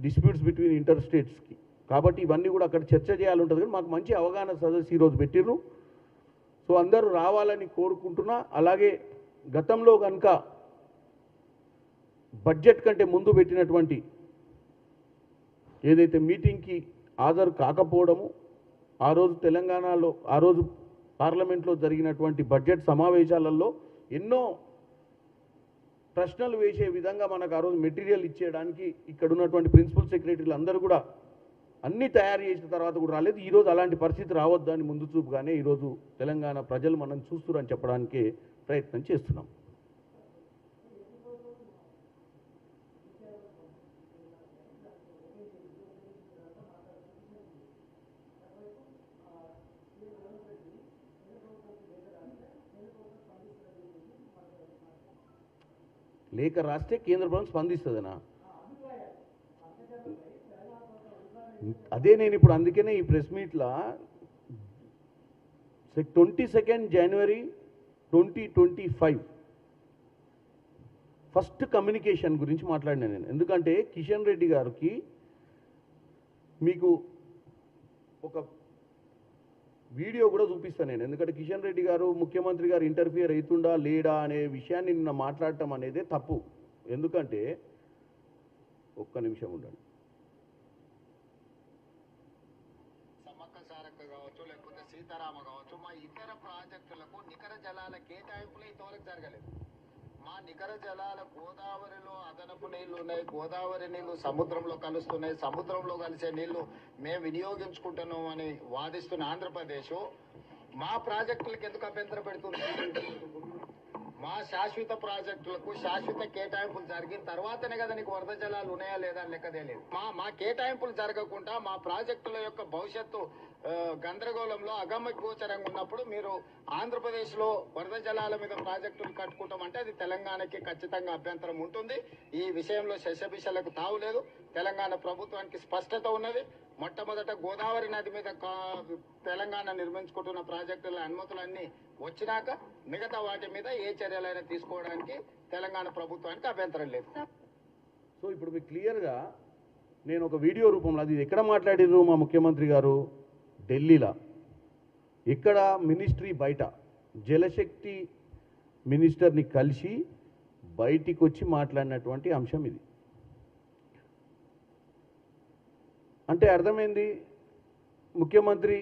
Disputes between inter స్టేట్స్కి. కాబట్టి ఇవన్నీ కూడా అక్కడ చర్చ చేయాలి ఉంటుంది. కానీ మాకు మంచి అవగాహన సదస్సు ఈరోజు పెట్టిర్రు. సో అందరూ రావాలని కోరుకుంటున్నా. అలాగే గతంలో కనుక బడ్జెట్ కంటే ముందు పెట్టినటువంటి ఏదైతే మీటింగ్కి హాజరు కాకపోవడము, ఆ రోజు తెలంగాణలో ఆ రోజు పార్లమెంట్లో జరిగినటువంటి బడ్జెట్ సమావేశాలలో ఎన్నో ప్రశ్నలు వేసే విధంగా మనకు ఆ రోజు మెటీరియల్ ఇచ్చేయడానికి ఇక్కడ ఉన్నటువంటి ప్రిన్సిపల్ సెక్రటరీలు అందరూ కూడా అన్నీ తయారు చేసిన తర్వాత కూడా రాలేదు. ఈరోజు అలాంటి పరిస్థితి రావద్దు అని ముందు చూపుగానే ఈరోజు తెలంగాణ ప్రజలు మనం చూస్తున్నారని చెప్పడానికే ప్రయత్నం చేస్తున్నాం. లేఖ రాస్తే కేంద్ర ప్రభుత్వం స్పందిస్తుందనా? అదే నేను ఇప్పుడు అందుకనే ఈ ప్రెస్ మీట్లో 22 జనవరి 2025 ఫస్ట్ కమ్యూనికేషన్ గురించి మాట్లాడినా నేను. ఎందుకంటే కిషన్ రెడ్డి గారికి మీకు ఒక వీడియో కూడా చూపిస్తాను నేను. ఎందుకంటే కిషన్ రెడ్డి గారు ముఖ్యమంత్రి గారు ఇంటర్ఫియర్ అవుతుండా లేడా అనే విషయాన్ని నిన్న మాట్లాడటం అనేది తప్పు. ఎందుకంటే ఒక్క నిమిషం ఉండండి. సమ్మక్క సారక్క కావచ్చు, లేకపోతే సీతారామ కావచ్చు, మా ఇతర ప్రాజెక్టులకు నికర జలాల కేటాయింపులు ఇంతవరకు జరగలేదు. మా నికర జలాల గోదావరిలో అదనపు నీళ్లు ఉన్నాయి, గోదావరి నీళ్లు సముద్రంలో కలుస్తున్నాయి, సముద్రంలో కలిసే నీళ్లు మేము వినియోగించుకుంటున్నాం అని వాదిస్తున్న ఆంధ్రప్రదేశ్ మా ప్రాజెక్టులకు ఎందుకు అభ్యంతరం పెడుతుంది? మా శాశ్వత ప్రాజెక్టులకు శాశ్వత కేటాయింపులు జరిగిన తర్వాతనే కదా నీకు వరద జలాలు ఉన్నాయా లేదా లెక్కదే లేదు. మా కేటాయింపులు జరగకుండా మా ప్రాజెక్టుల యొక్క భవిష్యత్తు గందరగోళంలో అగమ్య గోచరంగా ఉన్నప్పుడు మీరు ఆంధ్రప్రదేశ్లో వరద జలాల మీద ప్రాజెక్టులు కట్టుకుంటామంటే అది తెలంగాణకి ఖచ్చితంగా అభ్యంతరం ఉంటుంది. ఈ విషయంలో శశబిషలకు తావులేదు. తెలంగాణ ప్రభుత్వానికి స్పష్టత ఉన్నది. మొట్టమొదట గోదావరి నది మీద తెలంగాణ నిర్మించుకుంటున్న ప్రాజెక్టుల అనుమతులన్నీ వచ్చినాక మిగతా వాటి మీద ఏ చర్యలైనా తీసుకోవడానికి తెలంగాణ ప్రభుత్వానికి అభ్యంతరం లేదు. సో ఇప్పుడు మీకు క్లియర్గా నేను ఒక వీడియో రూపంలో, అది ఎక్కడ మాట్లాడినారు మా ముఖ్యమంత్రి గారు? ఢిల్లీలో. ఇక్కడ మినిస్ట్రీ బయట జలశక్తి మినిస్టర్ని కలిసి బయటికి వచ్చి మాట్లాడినటువంటి అంశం ఇది. అంటే అర్థమైంది, ముఖ్యమంత్రి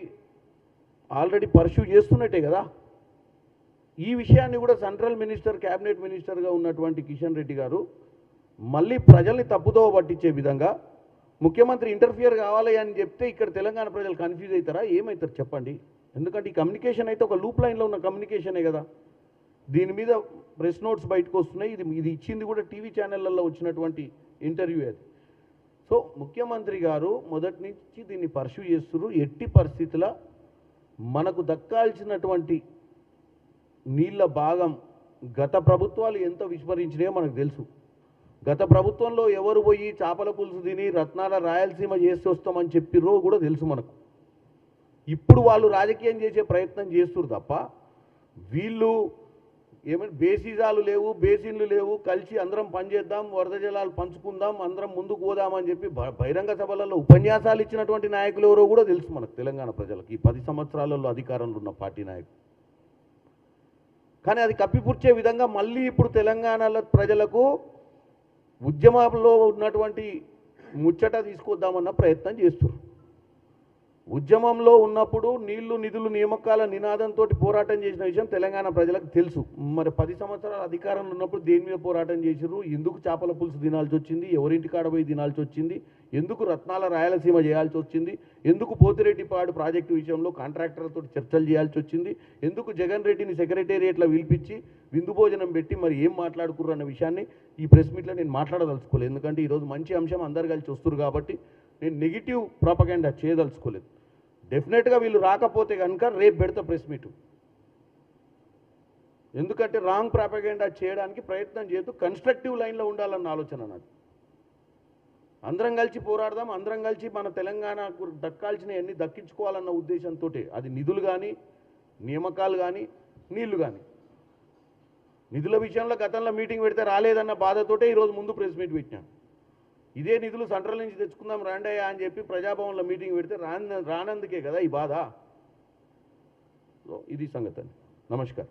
ఆల్రెడీ పర్స్యూ చేస్తున్నట్టే కదా. ఈ విషయాన్ని కూడా సెంట్రల్ మినిస్టర్, క్యాబినెట్ మినిస్టర్గా ఉన్నటువంటి కిషన్ రెడ్డి గారు మళ్ళీ ప్రజల్ని తప్పుదోవ పట్టించే విధంగా ముఖ్యమంత్రి ఇంటర్ఫియర్ కావాలి అని చెప్తే ఇక్కడ తెలంగాణ ప్రజలు కన్ఫ్యూజ్ అవుతారా? ఏమవుతారు చెప్పండి? ఎందుకంటే ఈ కమ్యూనికేషన్ అయితే ఒక లూప్ లైన్లో ఉన్న కమ్యూనికేషనే కదా. దీని మీద ప్రెస్ నోట్స్ బయటకు వస్తున్నాయి. ఇది ఇచ్చింది కూడా టీవీ ఛానళ్ళల్లో వచ్చినటువంటి ఇంటర్వ్యూ అది. సో ముఖ్యమంత్రి గారు మొదటి నుంచి దీన్ని పర్స్యూ చేస్తున్నారు. ఎట్టి పరిస్థితుల మనకు దక్కాల్సినటువంటి నీళ్ళ భాగం గత ప్రభుత్వాలు ఎంత విస్మరించినాయో మనకు తెలుసు. గత ప్రభుత్వంలో ఎవరు పోయి చేపల పులుసు తిని రత్నాల రాయలసీమ చేసి వస్తామని చెప్పిర్రో కూడా తెలుసు మనకు. ఇప్పుడు వాళ్ళు రాజకీయం చేసే ప్రయత్నం చేస్తున్నారు తప్ప వీళ్ళు ఏమైనా బేసిజాలు లేవు, బేసిన్లు లేవు, కలిసి అందరం పనిచేద్దాం, వరద జలాలు పంచుకుందాం, అందరం ముందుకు పోదామని చెప్పి బహిరంగ సభలలో ఉపన్యాసాలు ఇచ్చినటువంటి నాయకులు ఎవరో కూడా తెలుసు మనకు తెలంగాణ ప్రజలకు. ఈ 10 సంవత్సరాలలో అధికారంలో ఉన్న పార్టీ నాయకులు. కానీ అది కప్పిపుర్చే విధంగా మళ్ళీ ఇప్పుడు తెలంగాణలో ప్రజలకు ఉద్యమంలో ఉన్నటువంటి ముచ్చట తీసుకొద్దామన్న ప్రయత్నం చేస్తున్నారు. ఉద్యమంలో ఉన్నప్పుడు నీళ్లు నిధులు నియామకాల నినాదంతో పోరాటం చేసిన విషయం తెలంగాణ ప్రజలకు తెలుసు. మరి 10 సంవత్సరాల అధికారంలో ఉన్నప్పుడు దేని మీద పోరాటం చేసిర్రు? ఎందుకు చేపల పులుసు తినాల్సి వచ్చింది? ఎవరింటి కాడ పోయి తినాల్సి వచ్చింది? ఎందుకు రత్నాల రాయలసీమ చేయాల్సి వచ్చింది? ఎందుకు పోతిరెడ్డిపాడు ప్రాజెక్టు విషయంలో కాంట్రాక్టర్లతో చర్చలు చేయాల్సి వచ్చింది? ఎందుకు జగన్ రెడ్డిని సెక్రటేరియట్లో పిలిపించి విందు భోజనం పెట్టి మరి ఏం మాట్లాడుకుర్రు అన్న విషయాన్ని ఈ ప్రెస్ మీట్లో నేను మాట్లాడదలుచుకోలేదు. ఎందుకంటే ఈరోజు మంచి అంశం అందరు కలిసి వస్తున్నారు కాబట్టి నేను నెగిటివ్ ప్రాపగెండా చేయదలుచుకోలేదు. డెఫినెట్గా వీళ్ళు రాకపోతే కనుక రేపు పెడతా ప్రెస్ మీటు. ఎందుకంటే రాంగ్ ప్రాపగెండా చేయడానికి ప్రయత్నం చేస్తూ కన్స్ట్రక్టివ్ లైన్లో ఉండాలన్న ఆలోచన నాకు. అందరం కలిసి పోరాడదాం, అందరం కలిసి మన తెలంగాణకు దక్కాల్సినవన్నీ దక్కించుకోవాలన్న ఉద్దేశంతో అది నిధులు కానీ, నియామకాలు కానీ, నీళ్లు కానీ. నిధుల విషయంలో గతంలో మీటింగ్ పెడితే రాలేదన్న బాధతోటే ఈరోజు ముందు ప్రెస్ మీట్ పెట్టాను. ఇదే నిధులు సెంట్రల్ నుంచి తెచ్చుకుందాం రాండయ్యా అని చెప్పి ప్రజాభవన్లో మీటింగ్ పెడితే రానందుకే కదా ఈ బాధ. సో ఇది సంగతి అండి. నమస్కారం.